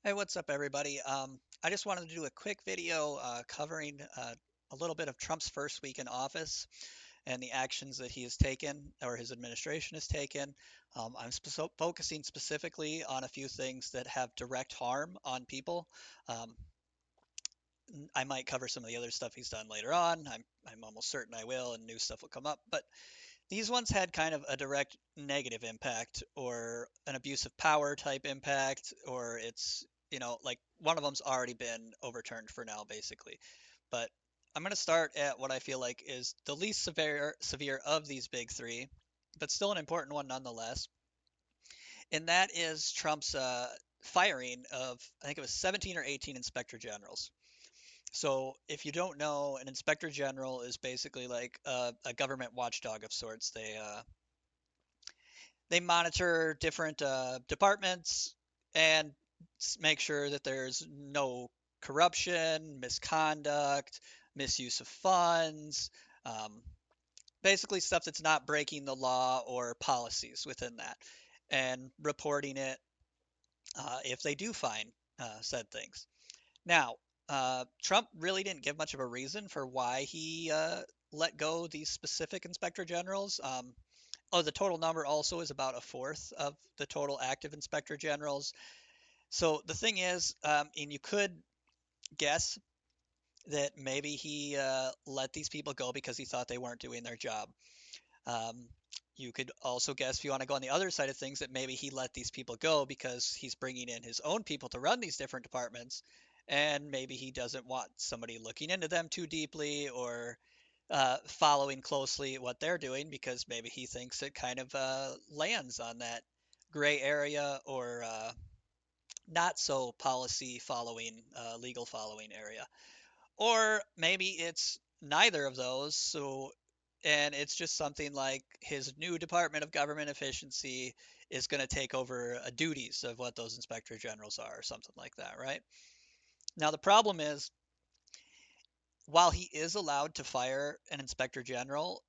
Hey, what's up, everybody? I just wanted to do a quick video covering a little bit of Trump's first week in office and the actions that he has taken or his administration has taken. I'm focusing specifically on a few things that have direct harm on people. Um, I might cover some of the other stuff he's done later on. I'm almost certain I will, and new stuff will come up. But these ones had kind of a direct negative impact or an abuse of power type impact, or like one of them's already been overturned for now, basically. But I'm going to start at what I feel like is the least severe of these big three, but still an important one nonetheless. And that is Trump's firing of, I think it was 17 or 18 inspector generals. So, if you don't know, an inspector general is basically like a government watchdog of sorts. They monitor different departments and make sure that there's no corruption, misconduct, misuse of funds, um, basically stuff that's not breaking the law or policies within that, and reporting it if they do find said things. Now, Trump really didn't give much of a reason for why he let go these specific inspector generals. Oh, the total number also is about a fourth of the total active inspector generals. So the thing is, and you could guess that maybe he let these people go because he thought they weren't doing their job. Um, you could also guess, if you want to go on the other side of things, that maybe he let these people go because he's bringing in his own people to run these different departments, and maybe he doesn't want somebody looking into them too deeply or following closely what they're doing because maybe he thinks it kind of lands on that gray area or not so policy following, legal following area. Or maybe it's neither of those. So, and it's just something like his new Department of Government Efficiency is going to take over duties of what those inspector generals are, or something like that, right? Now, the problem is, while he is allowed to fire an inspector general,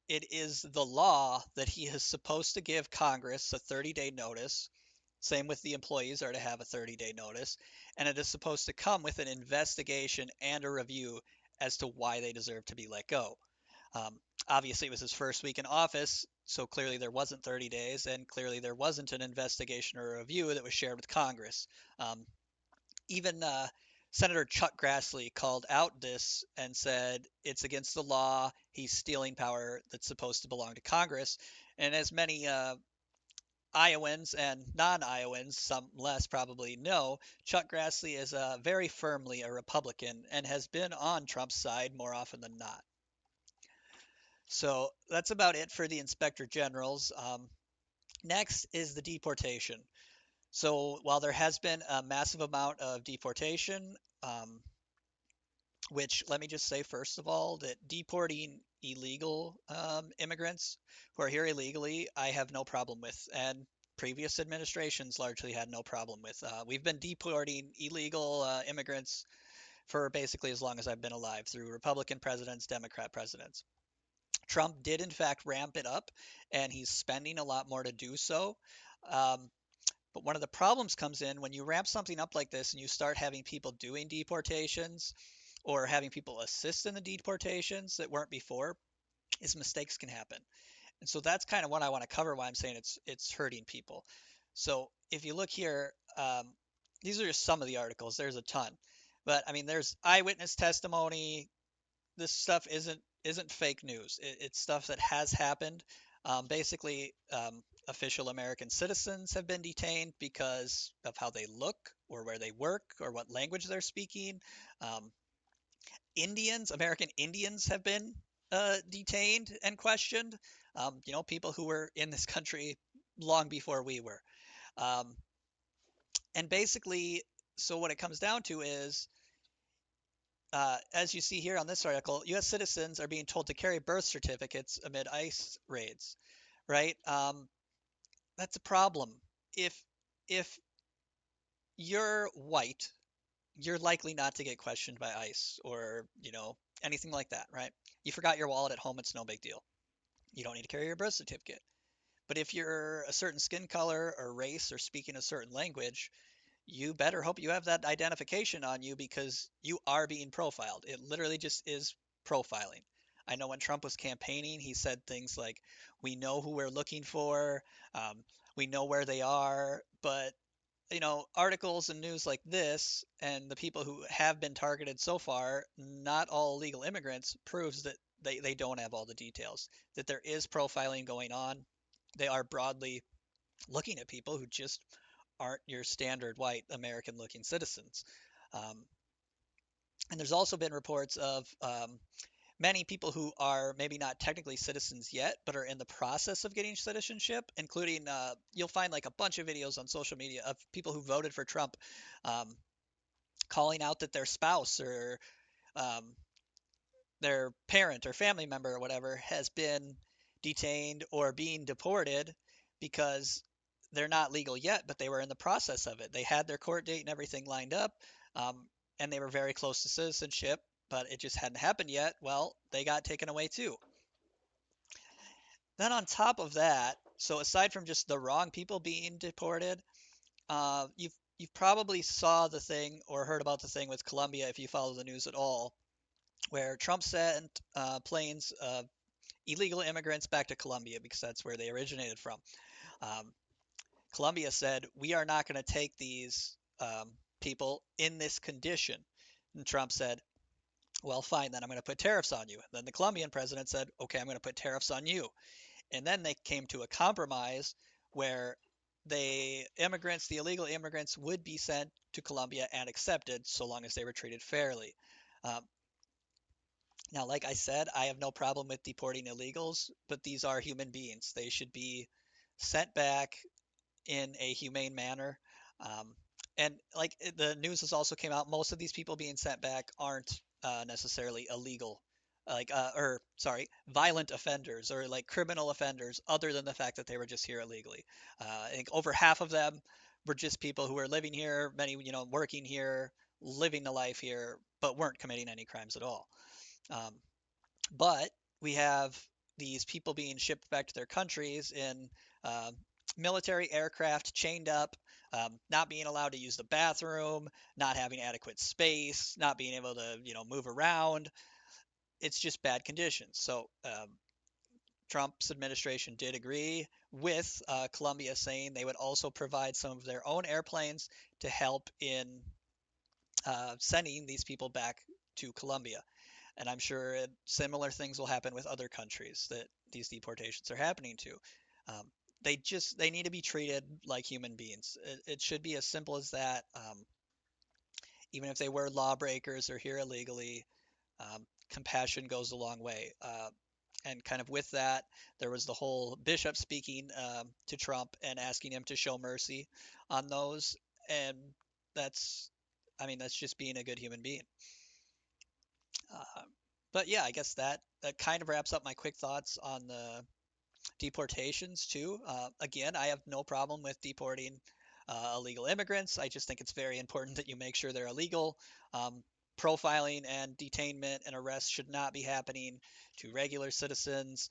it is the law that he is supposed to give Congress a 30-day notice. Same with the employees are to have a 30-day notice, and it is supposed to come with an investigation and a review as to why they deserve to be let go. Um, Obviously, it was his first week in office, so clearly there wasn't 30 days, and clearly there wasn't an investigation or a review that was shared with Congress. Um, Even Senator Chuck Grassley called out this and said it's against the law. He's stealing power that's supposed to belong to Congress. And as many Iowans and non-Iowans, some less probably, know, Chuck Grassley is very firmly a Republican and has been on Trump's side more often than not. So that's about it for the inspector generals. Next is the deportation. So while there has been a massive amount of deportation, which let me just say first of all that deporting illegal immigrants who are here illegally, I have no problem with, and previous administrations largely had no problem with. We've been deporting illegal immigrants for basically as long as I've been alive through Republican presidents, Democrat presidents. Trump did in fact ramp it up, and he's spending a lot more to do so. Um, but one of the problems comes in when you ramp something up like this and you start having people doing deportations or having people assist in the deportations that weren't before, is mistakes can happen. And so that's kind of what I want to cover, why I'm saying it's hurting people. So if you look here, these are just some of the articles. There's a ton, but I mean, there's eyewitness testimony. This stuff isn't fake news. It's stuff that has happened. Basically, official American citizens have been detained because of how they look or where they work or what language they're speaking. Um, American Indians have been detained and questioned. People who were in this country long before we were. Um, and basically, so what it comes down to is, as you see here on this article, U.S. citizens are being told to carry birth certificates amid ICE raids, right? That's a problem. If if you're white, you're likely not to get questioned by ICE or anything like that, right? You forgot your wallet at home, it's no big deal. You don't need to carry your birth certificate. But if you're a certain skin color or race or speaking a certain language, you better hope you have that identification on you because you are being profiled. It literally just is profiling. I know when Trump was campaigning, he said things like, "We know who we're looking for, um, we know where they are," but articles and news like this and the people who have been targeted so far, not all illegal immigrants, proves that they don't have all the details, that there is profiling going on. They are broadly looking at people who just aren't your standard white American looking citizens. Um, and there's also been reports of many people who are maybe not technically citizens yet, but are in the process of getting citizenship, including you'll find like a bunch of videos on social media of people who voted for Trump um, calling out that their spouse or um, their parent or family member or whatever has been detained or being deported because they're not legal yet, but they were in the process of it. They had their court date and everything lined up, um, and they were very close to citizenship, but it just hadn't happened yet. Well, they got taken away too. Then on top of that, so aside from just the wrong people being deported, you've probably saw the thing or heard about the thing with Colombia if you follow the news at all, where Trump sent planes of illegal immigrants back to Colombia because that's where they originated from. Um, Colombia said, "We are not going to take these people in this condition." And Trump said, "Well, fine, then I'm going to put tariffs on you." Then the Colombian president said, "Okay, I'm going to put tariffs on you." And then they came to a compromise where the illegal immigrants would be sent to Colombia and accepted so long as they were treated fairly. Um, Now, like I said, I have no problem with deporting illegals, but these are human beings. They should be sent back in a humane manner. Um, and like the news has also came out, most of these people being sent back aren't necessarily illegal, or sorry, violent offenders or like criminal offenders, other than the fact that they were just here illegally. I think over half of them were just people who were living here, many, working here, living the life here, but weren't committing any crimes at all. Um, but we have these people being shipped back to their countries in uh, military aircraft, chained up, not being allowed to use the bathroom, not having adequate space, not being able to, move around. It's just bad conditions. So Trump's administration did agree with Colombia, saying they would also provide some of their own airplanes to help in sending these people back to Colombia. And I'm sure similar things will happen with other countries that these deportations are happening to. Um, they need to be treated like human beings. It should be as simple as that. Even if they were lawbreakers or here illegally, compassion goes a long way. And kind of with that, there was the whole bishop speaking to Trump and asking him to show mercy on those. And that's, I mean, that's just being a good human being. Uh, but yeah, I guess that kind of wraps up my quick thoughts on the deportations too. Again, I have no problem with deporting illegal immigrants. I just think it's very important that you make sure they're illegal. Um, Profiling and detainment and arrest should not be happening to regular citizens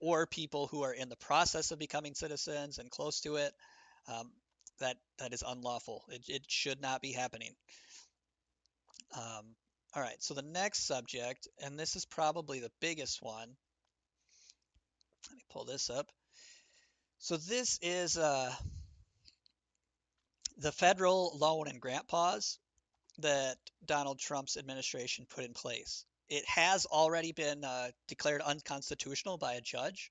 or people who are in the process of becoming citizens and close to it. Um, that is unlawful. It should not be happening. All right, so the next subject, and this is probably the biggest one. Let me pull this up. So this is the federal loan and grant pause that Donald Trump's administration put in place. It has already been declared unconstitutional by a judge,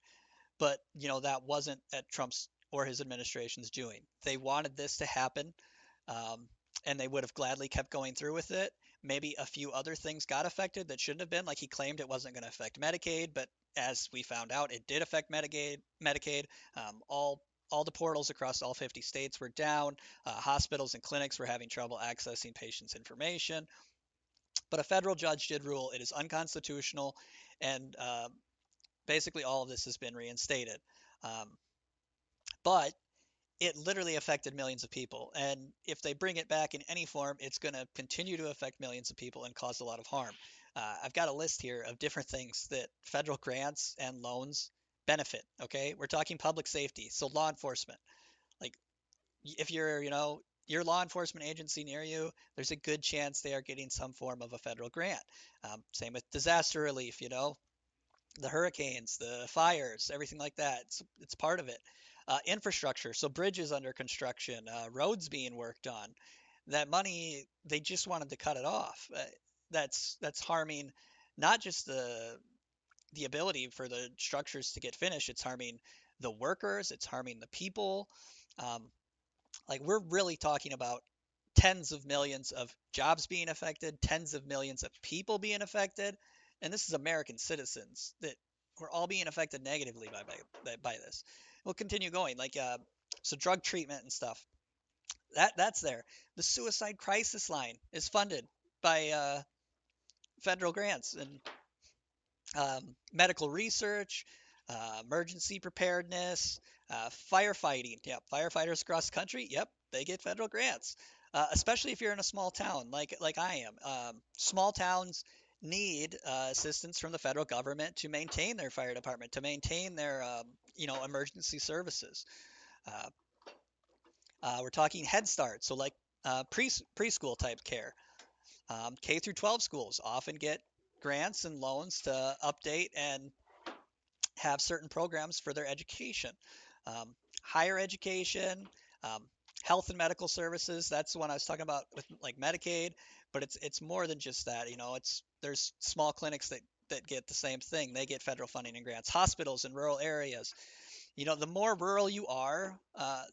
but that wasn't at Trump's or his administration's doing. They wanted this to happen, um, and they would have gladly kept going through with it. Maybe a few other things got affected that shouldn't have been, like he claimed it wasn't going to affect Medicaid, but as we found out, it did affect Medicaid. All the portals across all 50 states were down. Hospitals and clinics were having trouble accessing patients' information. But a federal judge did rule it is unconstitutional, and basically all of this has been reinstated. Um, but it literally affected millions of people. And if they bring it back in any form, it's going to continue to affect millions of people and cause a lot of harm. I've got a list here of different things that federal grants and loans benefit. Okay. We're talking public safety. So law enforcement. Like if you're, your law enforcement agency near you, there's a good chance they are getting some form of a federal grant. Same with disaster relief, the hurricanes, the fires, everything like that. It's part of it. Infrastructure, so bridges under construction, roads being worked on. That money, they just wanted to cut it off. That's harming not just the ability for the structures to get finished. It's harming the workers. It's harming the people. Um, like we're really talking about tens of millions of jobs being affected, tens of millions of people being affected, and this is American citizens that we're all being affected negatively by this. We'll continue going, so drug treatment and stuff. That's there. The suicide crisis line is funded by federal grants and medical research, emergency preparedness, firefighting. Yep, firefighters across the country. Yep, they get federal grants, especially if you're in a small town like I am. Small towns need assistance from the federal government to maintain their fire department, to maintain their emergency services. Uh, we're talking Head Start, so like preschool type care. K through 12 schools often get grants and loans to update and have certain programs for their education. Higher education, um, health and medical services. That's the one I was talking about with like Medicaid, but it's more than just that. There's small clinics that get the same thing. They get federal funding and grants. Hospitals in rural areas. The more rural you are,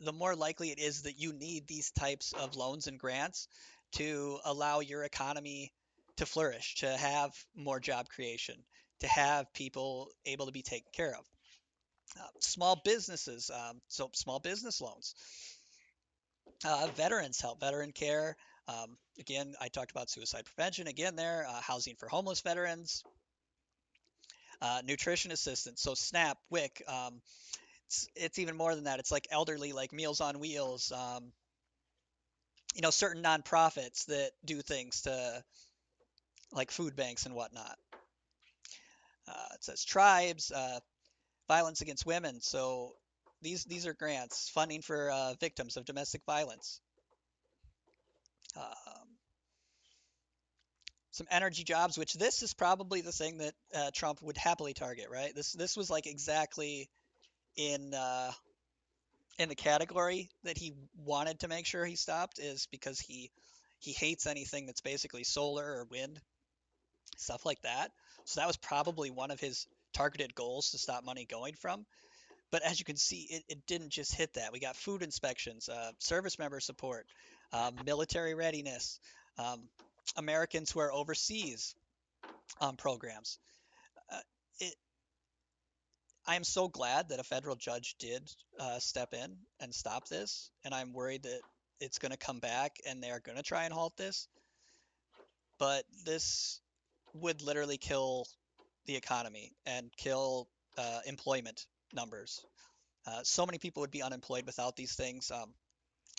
the more likely it is that you need these types of loans and grants to allow your economy to flourish, to have more job creation, to have people able to be taken care of. Small businesses, so small business loans. Veterans help, veteran care. Again, I talked about suicide prevention. Again, there, housing for homeless veterans, nutrition assistance. So SNAP, WIC. It's even more than that. It's like elderly, like Meals on Wheels. Certain nonprofits that do things to like food banks and whatnot. It says tribes, violence against women. So these are grants, funding for victims of domestic violence. Um, some energy jobs, which this is probably the thing that Trump would happily target, right? This was like exactly in in the category that he wanted to make sure he stopped, is because he hates anything that's basically solar or wind, stuff like that. So that was probably one of his targeted goals to stop money going from. But as you can see, it didn't just hit that. We got food inspections, service member support, military readiness, um, Americans who are overseas programs. Uh, it, I am so glad that a federal judge did step in and stop this, and I'm worried that it's going to come back and they are going to try and halt this. But this would literally kill the economy and kill employment numbers. So many people would be unemployed without these things.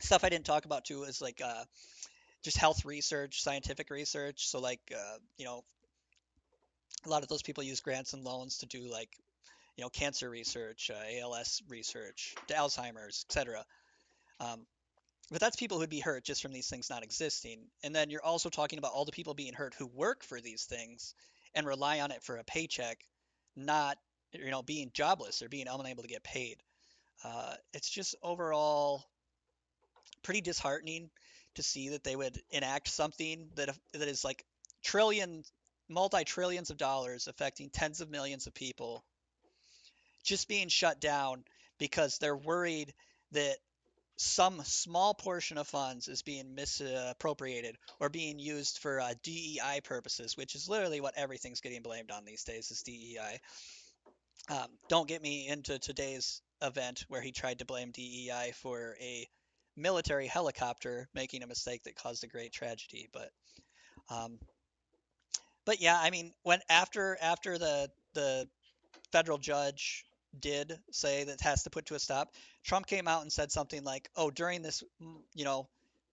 Stuff I didn't talk about too is like just health research, scientific research. So like a lot of those people use grants and loans to do like cancer research, ALS research, to Alzheimer's, etc. Um, but that's people who'd be hurt just from these things not existing. And then you're also talking about all the people being hurt who work for these things and rely on it for a paycheck, not being jobless or being unable to get paid. It's just overall pretty disheartening to see that they would enact something that is like trillions, multi-trillions of dollars affecting tens of millions of people just being shut down because they're worried that some small portion of funds is being misappropriated or being used for DEI purposes, which is literally what everything's getting blamed on these days is DEI. Don't get me into today's event where he tried to blame DEI for a military helicopter making a mistake that caused a great tragedy. Um, but yeah, I mean, when after the federal judge did say that has to put to a stop, Trump came out and said something like, "Oh, during this,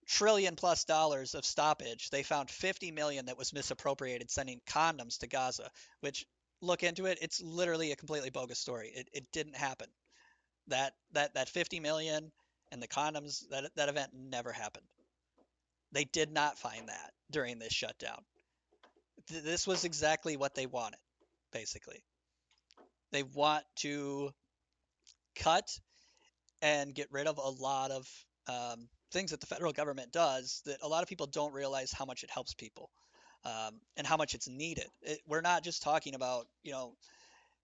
trillion plus dollars of stoppage, they found 50 million that was misappropriated sending condoms to Gaza," which look into it, it's literally a completely bogus story. It didn't happen. That 50 million And the condoms, that event never happened. They did not find that during this shutdown. This was exactly what they wanted, basically. They want to cut and get rid of a lot of things that the federal government does that a lot of people don't realize how much it helps people, and how much it's needed. We're not just talking about,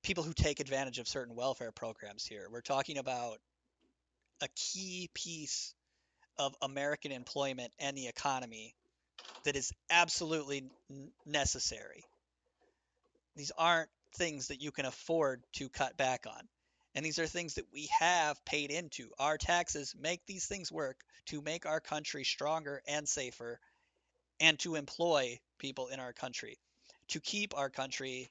people who take advantage of certain welfare programs here. We're talking about a key piece of American employment and the economy that is absolutely necessary. These aren't things that you can afford to cut back on. And these are things that we have paid into. Our taxes make these things work to make our country stronger and safer, and to employ people in our country, to keep our country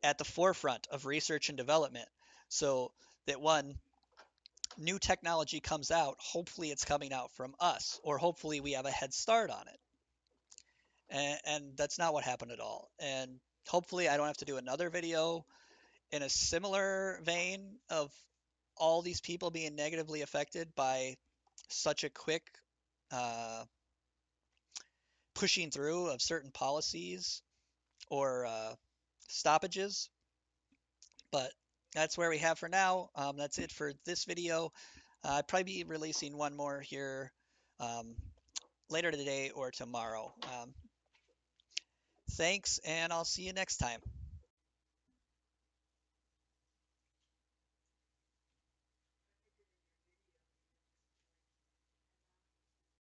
at the forefront of research and development, so that when new technology comes out, hopefully it's coming out from us, or hopefully we have a head start on it. And that's not what happened at all. And hopefully I don't have to do another video in a similar vein of all these people being negatively affected by such a quick uh, pushing through of certain policies or stoppages. But that's where we have for now. That's it for this video. I'll probably be releasing one more here um, later today or tomorrow. Thanks, and I'll see you next time.